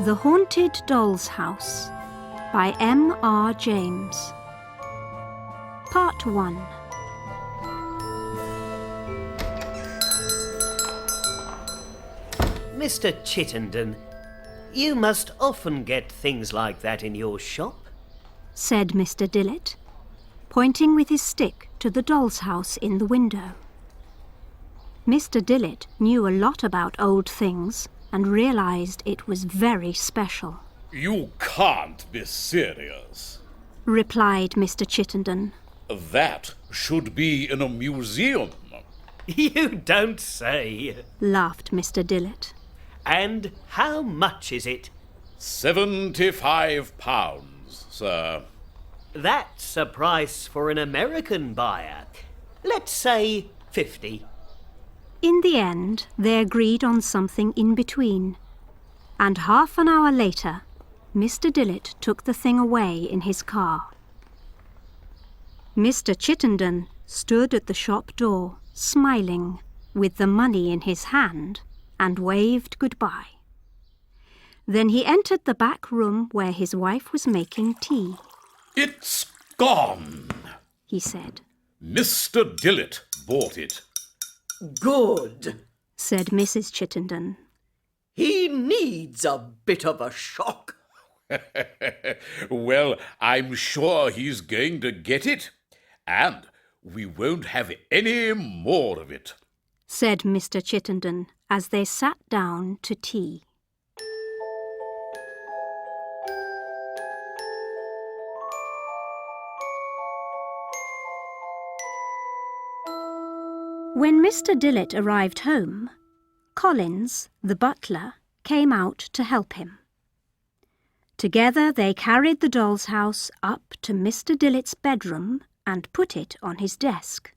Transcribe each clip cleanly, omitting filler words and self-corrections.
The Haunted Doll's House by M.R. James. Part 1. Mr. Chittenden, you must often get things like that in your shop, said Mr. Dillett, pointing with his stick to the doll's house in the window. Mr. Dillett knew a lot about old things and realized it was very special. You can't be serious, replied Mr. Chittenden. That should be in a museum. You don't say. Laughed Mr. Dillett. And how much is it? £75, sir. That's a price for an American buyer. Let's say 50. In the end, they agreed on something in between, and half an hour later, Mr. Dillett took the thing away in his car. Mr. Chittenden stood at the shop door, smiling, with the money in his hand, and waved goodbye. Then he entered the back room where his wife was making tea. It's gone, he said. Mr. Dillett bought it. Good, said Mrs. Chittenden. He needs a bit of a shock. Well, I'm sure he's going to get it, and we won't have any more of it, said Mr. Chittenden as they sat down to tea. When Mr. Dillett arrived home, Collins, the butler, came out to help him. Together they carried the doll's house up to Mr. Dillett's bedroom and put it on his desk.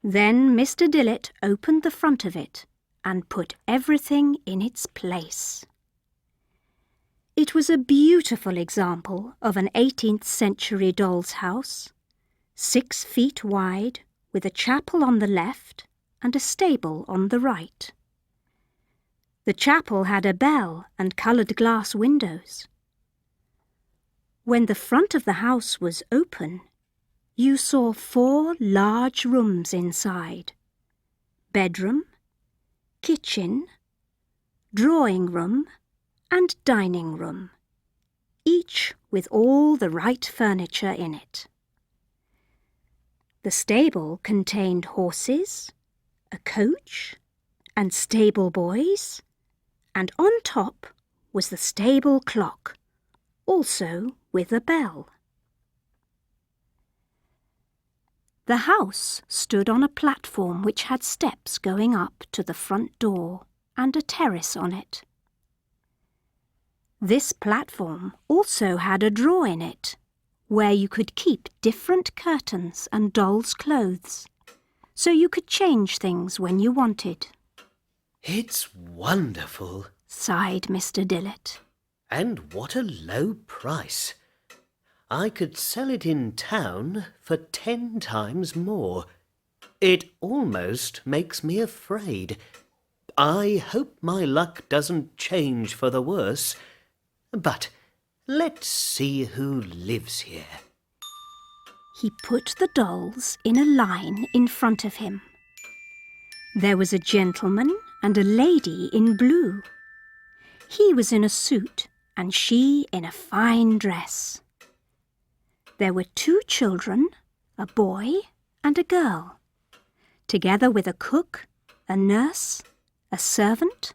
Then Mr. Dillett opened the front of it and put everything in its place. It was a beautiful example of an 18th century doll's house, 6 feet wide, with a chapel on the left and a stable on the right. The chapel had a bell and coloured glass windows. When the front of the house was open, you saw 4 large rooms inside: bedroom, kitchen, drawing room, and dining room, each with all the right furniture in it. The stable contained horses, a coach, and stable boys, and on top was the stable clock, also with a bell. The house stood on a platform which had steps going up to the front door and a terrace on it. This platform also had a drawer in it, where you could keep different curtains and dolls' clothes, so you could change things when you wanted. It's wonderful, sighed Mr. Dillett. And what a low price. I could sell it in town for 10 times more. It almost makes me afraid. I hope my luck doesn't change for the worse. But let's see who lives here. He put the dolls in a line in front of him. There was a gentleman and a lady in blue. He was in a suit and she in a fine dress. There were 2 children, a boy and a girl, together with a cook, a nurse, a servant,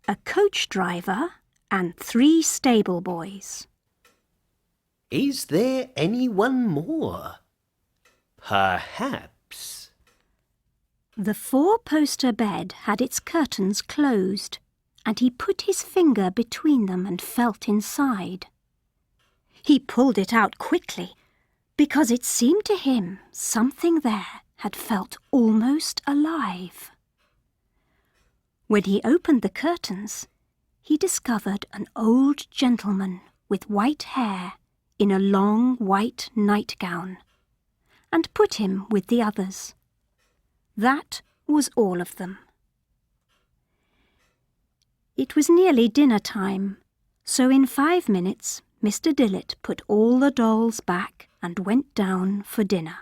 a coach driver, and 3 stable boys. Is there anyone more? Perhaps. The 4-poster bed had its curtains closed, and he put his finger between them and felt inside. He pulled it out quickly, because it seemed to him something there had felt almost alive. When he opened the curtains, he discovered an old gentleman with white hair in a long white nightgown, and put him with the others. That was all of them. It was nearly dinner time, so in 5 minutes Mr. Dillet put all the dolls back and went down for dinner.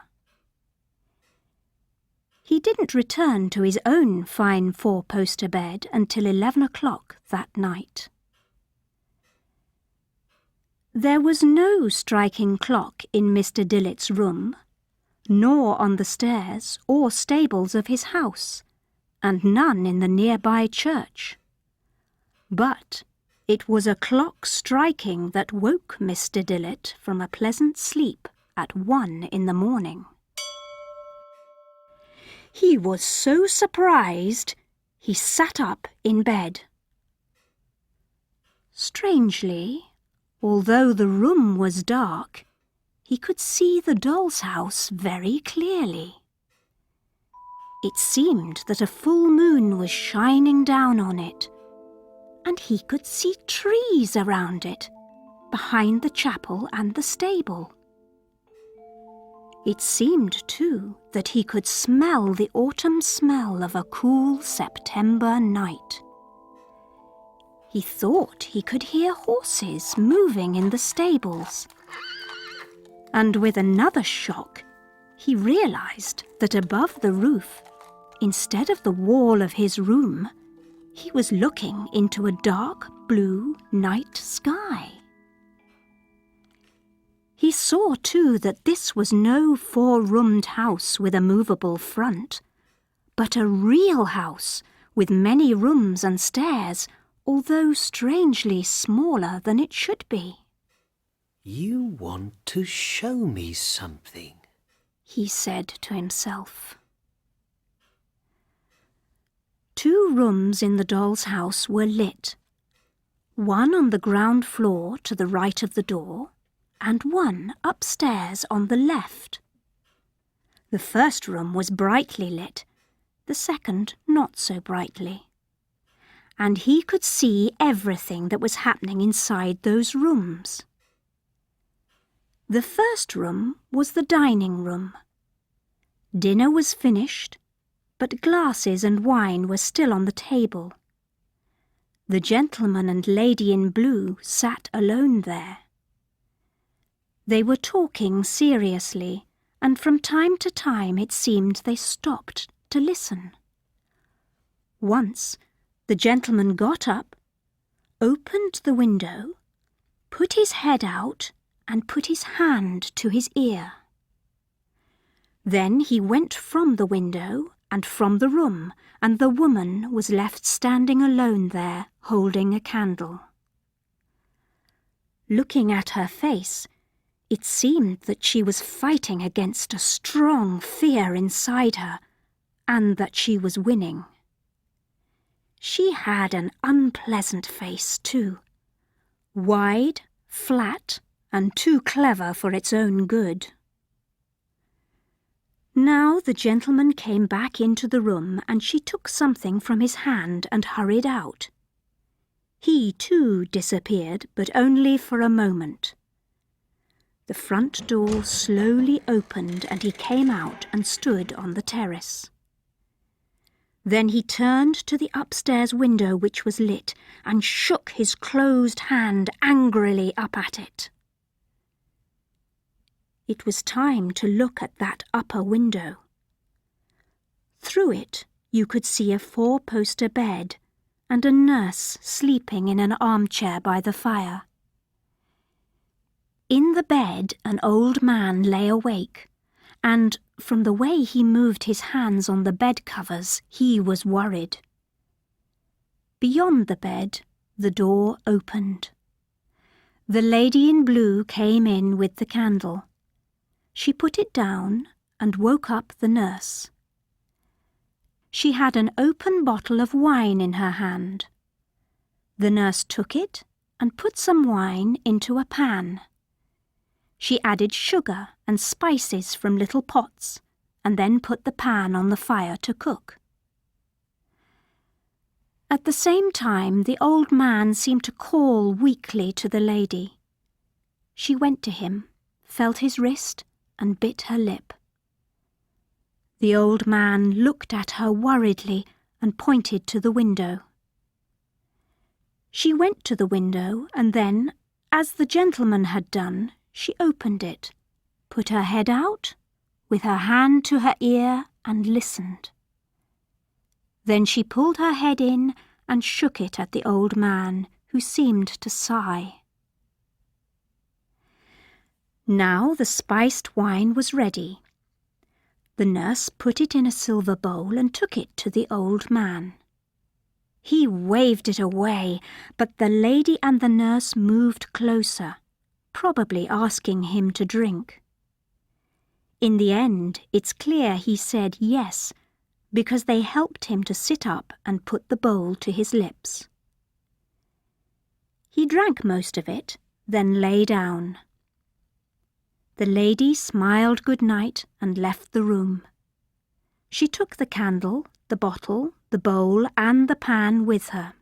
He didn't return to his own fine 4-poster bed until 11 o'clock that night. There was no striking clock in Mr. Dillet's room, nor on the stairs or stables of his house, and none in the nearby church. But it was a clock striking that woke Mr. Dillet from a pleasant sleep at 1 in the morning. He was so surprised, he sat up in bed. Strangely, although the room was dark, he could see the doll's house very clearly. It seemed that a full moon was shining down on it, and he could see trees around it, behind the chapel and the stable. It seemed, too, that he could smell the autumn smell of a cool September night. He thought he could hear horses moving in the stables. And with another shock, he realized that above the roof, instead of the wall of his room, he was looking into a dark blue night sky. He saw, too, that this was no 4-roomed house with a movable front, but a real house with many rooms and stairs, although strangely smaller than it should be. "You want to show me something," he said to himself. 2 rooms in the doll's house were lit, one on the ground floor to the right of the door, and one upstairs on the left. The first room was brightly lit, the second not so brightly, and he could see everything that was happening inside those rooms. The first room was the dining room. Dinner was finished, but glasses and wine were still on the table. The gentleman and lady in blue sat alone there. They were talking seriously, and from time to time it seemed they stopped to listen. Once the gentleman got up, opened the window, put his head out, and put his hand to his ear. Then he went from the window and from the room, and the woman was left standing alone there, holding a candle. Looking at her face, it seemed that she was fighting against a strong fear inside her, and that she was winning. She had an unpleasant face, too, wide, flat, and too clever for its own good. Now the gentleman came back into the room, and she took something from his hand and hurried out. He, too, disappeared, but only for a moment. The front door slowly opened, and he came out and stood on the terrace. Then he turned to the upstairs window, which was lit, and shook his closed hand angrily up at it. It was time to look at that upper window. Through it you could see a 4-poster bed and a nurse sleeping in an armchair by the fire. In the bed an old man lay awake, and from the way he moved his hands on the bed covers, he was worried. Beyond the bed, the door opened. The lady in blue came in with the candle. She put it down and woke up the nurse. She had an open bottle of wine in her hand. The nurse took it and put some wine into a pan. She added sugar and spices from little pots, and then put the pan on the fire to cook. At the same time, the old man seemed to call weakly to the lady. She went to him, felt his wrist, and bit her lip. The old man looked at her worriedly and pointed to the window. She went to the window and then, as the gentleman had done, she opened it, put her head out, with her hand to her ear, and listened. Then she pulled her head in and shook it at the old man, who seemed to sigh. Now the spiced wine was ready. The nurse put it in a silver bowl and took it to the old man. He waved it away, but the lady and the nurse moved closer, probably asking him to drink. In the end, it's clear he said yes, because they helped him to sit up and put the bowl to his lips. He drank most of it, then lay down. The lady smiled good night and left the room. She took the candle, the bottle, the bowl, and the pan with her.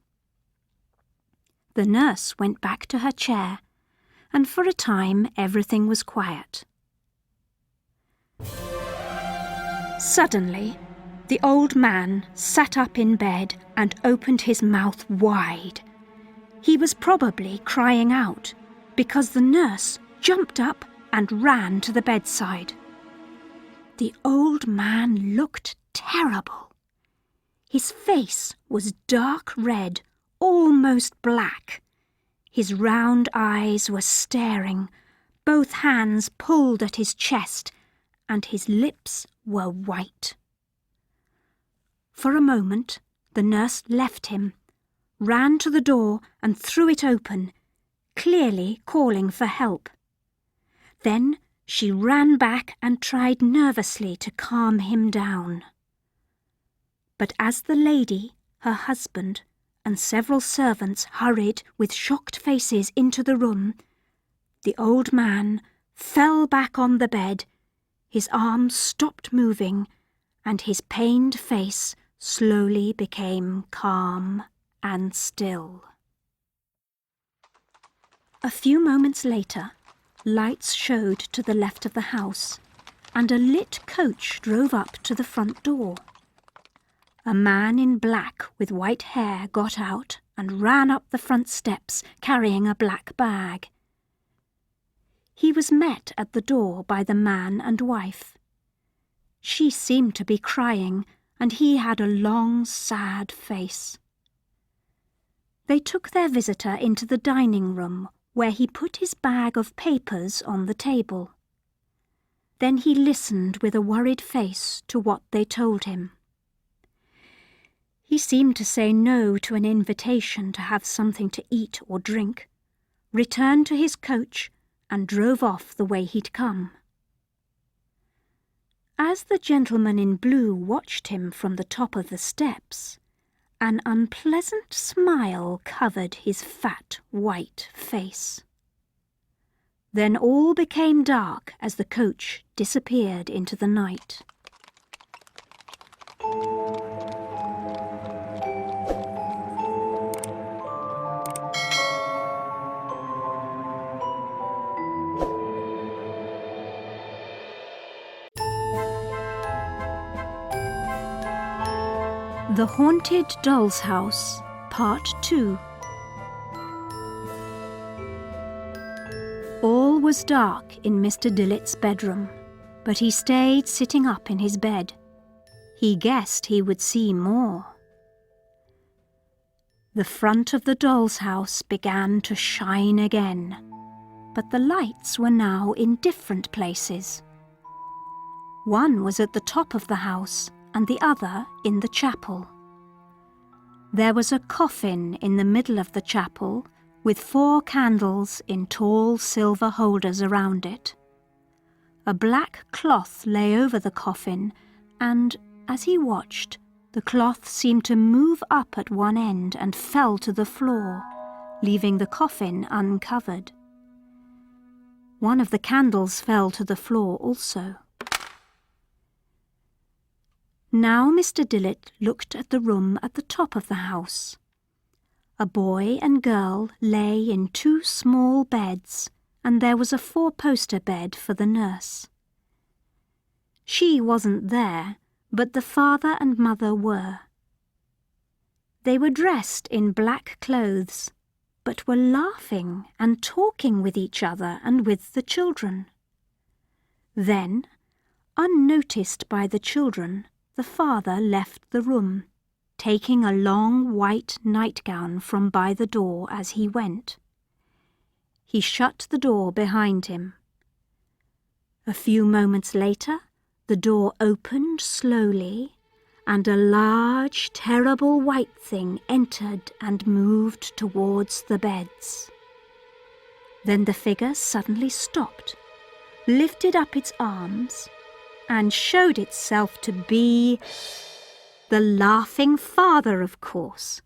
The nurse went back to her chair, and for a time everything was quiet. Suddenly, the old man sat up in bed and opened his mouth wide. He was probably crying out, because the nurse jumped up and ran to the bedside. The old man looked terrible. His face was dark red, almost black. His round eyes were staring, both hands pulled at his chest, and his lips were white. For a moment, the nurse left him, ran to the door and threw it open, clearly calling for help. Then she ran back and tried nervously to calm him down. But as the lady, her husband, and several servants hurried with shocked faces into the room, the old man fell back on the bed, his arms stopped moving, and his pained face slowly became calm and still. A few moments later, lights showed to the left of the house, and a lit coach drove up to the front door. A man in black with white hair got out and ran up the front steps carrying a black bag. He was met at the door by the man and wife. She seemed to be crying, and he had a long, sad face. They took their visitor into the dining room, where he put his bag of papers on the table. Then he listened with a worried face to what they told him. He seemed to say no to an invitation to have something to eat or drink, returned to his coach, and drove off the way he'd come. As the gentleman in blue watched him from the top of the steps, an unpleasant smile covered his fat, white face. Then all became dark as the coach disappeared into the night. The Haunted Doll's House, Part 2. All was dark in Mr. Dillet's bedroom, but he stayed sitting up in his bed. He guessed he would see more. The front of the doll's house began to shine again, but the lights were now in different places. One was at the top of the house, and the other in the chapel. There was a coffin in the middle of the chapel, with 4 candles in tall silver holders around it. A black cloth lay over the coffin, and, as he watched, the cloth seemed to move up at one end and fell to the floor, leaving the coffin uncovered. One of the candles fell to the floor also. Now Mr. Dillet looked at the room at the top of the house. A boy and girl lay in 2 small beds, and there was a 4-poster bed for the nurse. She wasn't there, but the father and mother were. They were dressed in black clothes, but were laughing and talking with each other and with the children. Then, unnoticed by the children, the father left the room, taking a long white nightgown from by the door as he went. He shut the door behind him. A few moments later, the door opened slowly, and a large, terrible white thing entered and moved towards the beds. Then the figure suddenly stopped, lifted up its arms, and showed itself to be the laughing father, of course.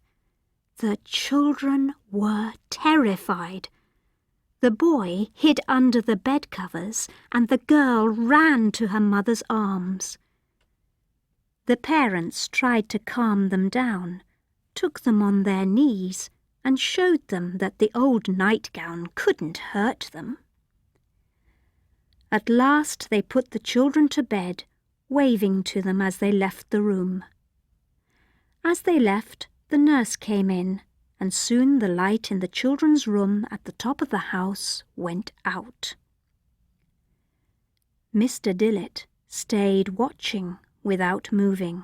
The children were terrified. The boy hid under the bed covers, and the girl ran to her mother's arms. The parents tried to calm them down, took them on their knees, and showed them that the old nightgown couldn't hurt them. At last they put the children to bed, waving to them as they left the room. As they left, the nurse came in, and soon the light in the children's room at the top of the house went out. Mr. Dillet stayed watching without moving.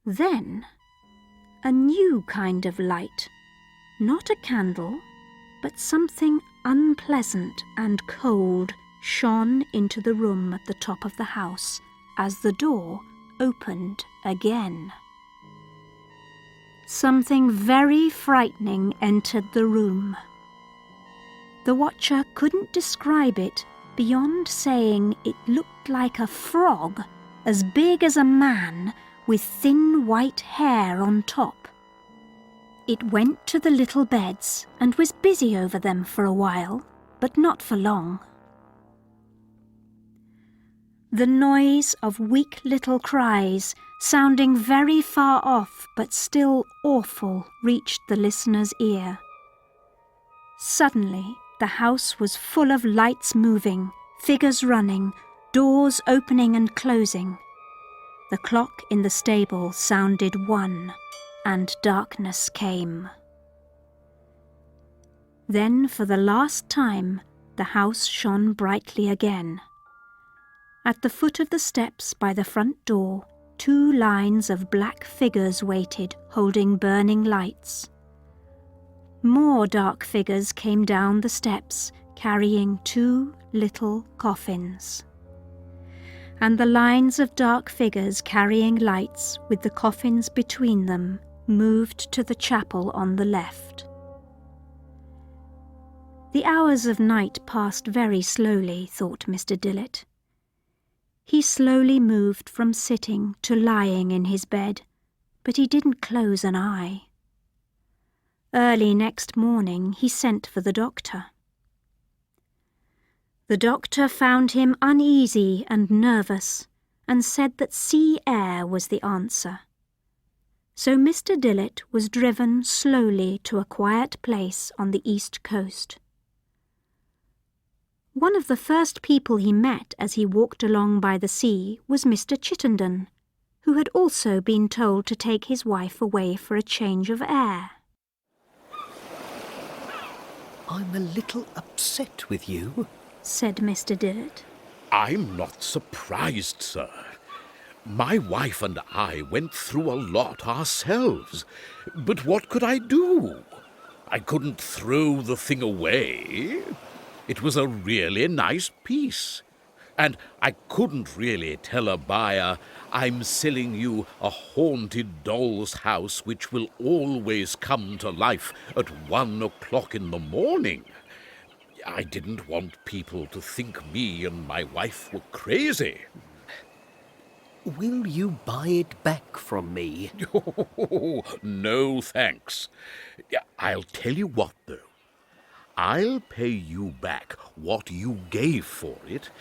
Then a new kind of light, not a candle, but something unpleasant and cold, shone into the room at the top of the house as the door opened again. Something very frightening entered the room. The watcher couldn't describe it beyond saying it looked like a frog as big as a man with thin white hair on top. It went to the little beds and was busy over them for a while, but not for long. The noise of weak little cries, sounding very far off but still awful, reached the listener's ear. Suddenly, the house was full of lights moving, figures running, doors opening and closing. The clock in the stable sounded 1, and darkness came. Then, for the last time, the house shone brightly again. At the foot of the steps by the front door, 2 lines of black figures waited, holding burning lights. More dark figures came down the steps, carrying 2 little coffins. And the lines of dark figures carrying lights, with the coffins between them, moved to the chapel on the left. The hours of night passed very slowly, thought Mr. Dillet. He slowly moved from sitting to lying in his bed, but he didn't close an eye. Early next morning he sent for the doctor. The doctor found him uneasy and nervous, and said that sea air was the answer. So Mr. Dillet was driven slowly to a quiet place on the east coast. One of the first people he met as he walked along by the sea was Mr. Chittenden, who had also been told to take his wife away for a change of air. I'm a little upset with you, said Mr. Dillet. I'm not surprised, sir. My wife and I went through a lot ourselves. But what could I do? I couldn't throw the thing away. It was a really nice piece. And I couldn't really tell a buyer, I'm selling you a haunted doll's house which will always come to life at 1 o'clock in the morning. I didn't want people to think me and my wife were crazy. Will you buy it back from me? Oh, no, thanks. I'll tell you what, though. I'll pay you back what you gave for it,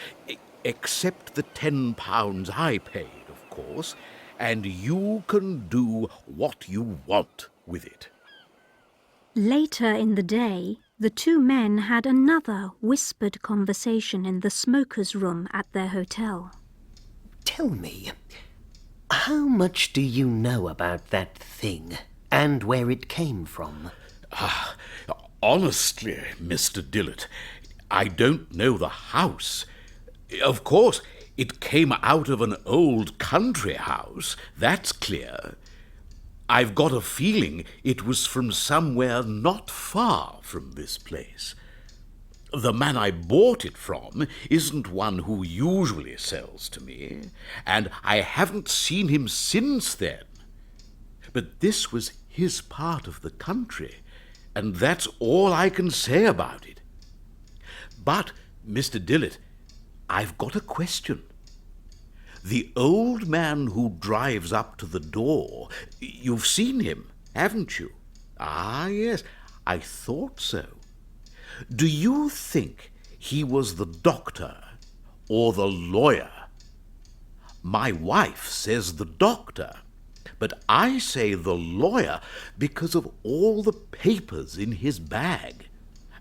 except the £10 I paid, of course, and you can do what you want with it. Later in the day, the 2 men had another whispered conversation in the smoker's room at their hotel. Tell me, how much do you know about that thing? and where it came from. Honestly, Mr. Dillett, I don't know the house. Of course, it came out of an old country house, that's clear. I've got a feeling it was from somewhere not far from this place. The man I bought it from isn't one who usually sells to me, and I haven't seen him since then. But this was his part of the country, and that's all I can say about it. But, Mr. Dillett, I've got a question. The old man who drives up to the door, you've seen him, haven't you? Ah, yes, I thought so. Do you think he was the doctor or the lawyer? My wife says the doctor, but I say the lawyer because of all the papers in his bag,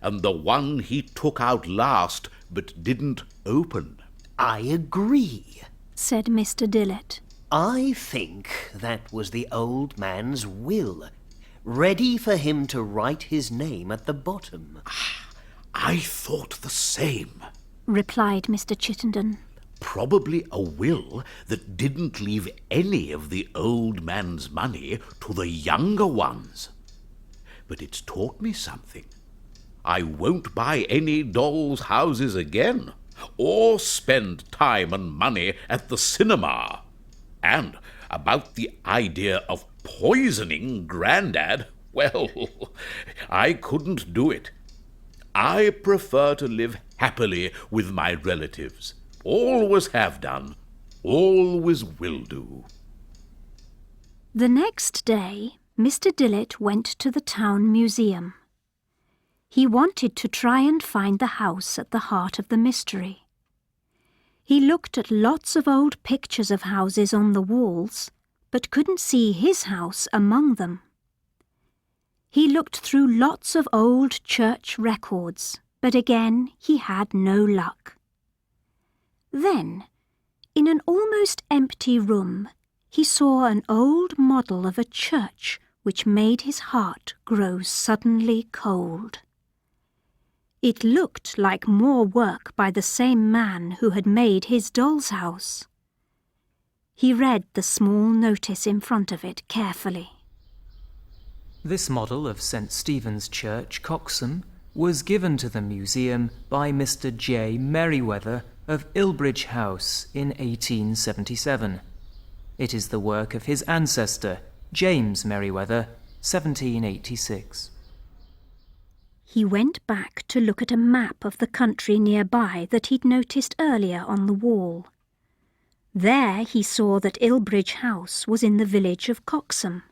and the one he took out last but didn't open. I agree, said Mr. Dillett. I think that was the old man's will, ready for him to write his name at the bottom. I thought the same. Replied Mr. Chittenden. Probably a will that didn't leave any of the old man's money to the younger ones. But it's taught me something. I won't buy any dolls' houses again, or spend time and money at the cinema. And about the idea of poisoning Grandad, well, I couldn't do it. I prefer to live happily with my relatives. Always have done, always will do. The next day, Mr. Dillett went to the town museum. He wanted to try and find the house at the heart of the mystery. He looked at lots of old pictures of houses on the walls, but couldn't see his house among them. He looked through lots of old church records, but again he had no luck. Then, in an almost empty room, he saw an old model of a church which made his heart grow suddenly cold. It looked like more work by the same man who had made his doll's house. He read the small notice in front of it carefully. This model of St. Stephen's Church, Coxham, was given to the museum by Mr. J. Merriweather of Ilbridge House in 1877. It is the work of his ancestor, James Merriweather, 1786. He went back to look at a map of the country nearby that he'd noticed earlier on the wall. There he saw that Ilbridge House was in the village of Coxham.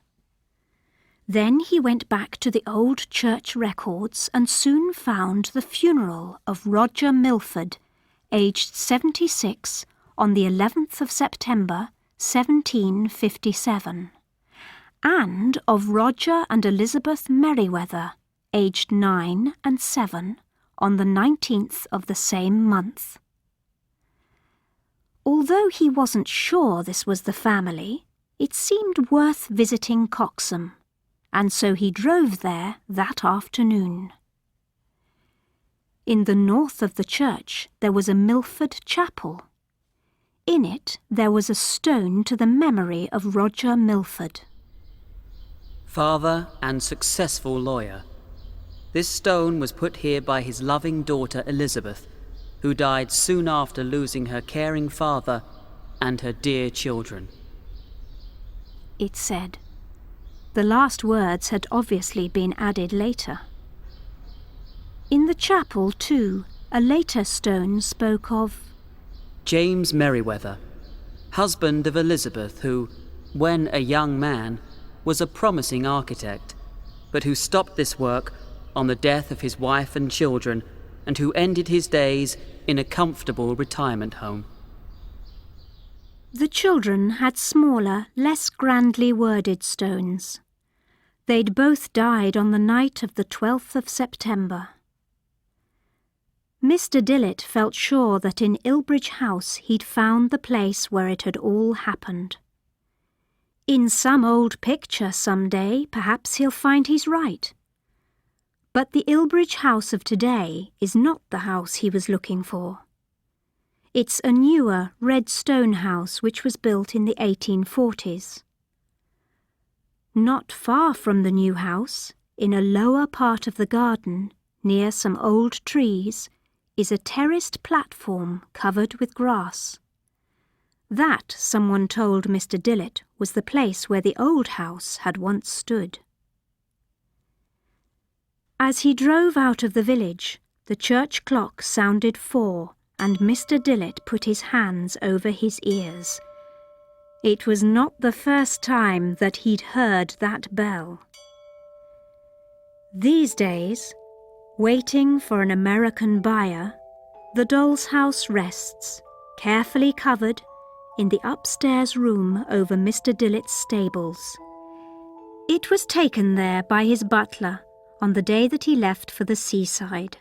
Then he went back to the old church records and soon found the funeral of Roger Milford, aged 76, on the 11th of September, 1757, and of Roger and Elizabeth Merriweather, aged 9 and 7, on the 19th of the same month. Although he wasn't sure this was the family, it seemed worth visiting Coxham, and so he drove there that afternoon. In the north of the church there was a Milford chapel. In it there was a stone to the memory of Roger Milford. Father and successful lawyer. This stone was put here by his loving daughter Elizabeth, who died soon after losing her caring father and her dear children. It said. The last words had obviously been added later. In the chapel, too, a later stone spoke of James Merriweather, husband of Elizabeth, who, when a young man, was a promising architect, but who stopped this work on the death of his wife and children, and who ended his days in a comfortable retirement home. The children had smaller, less grandly worded stones. They'd both died on the night of the 12th of September. Mr. Dillett felt sure that in Ilbridge House he'd found the place where it had all happened. In some old picture some day, perhaps he'll find he's right. But the Ilbridge house of today is not the house he was looking for. It's a newer red stone house which was built in the 1840s. Not far from the new house, in a lower part of the garden, near some old trees, is a terraced platform covered with grass. That, someone told Mr. Dillett, was the place where the old house had once stood. As he drove out of the village, the church clock sounded 4, and Mr. Dillett put his hands over his ears. It was not the first time that he'd heard that bell. These days, waiting for an American buyer, the doll's house rests, carefully covered, in the upstairs room over Mr. Dillett's stables. It was taken there by his butler on the day that he left for the seaside.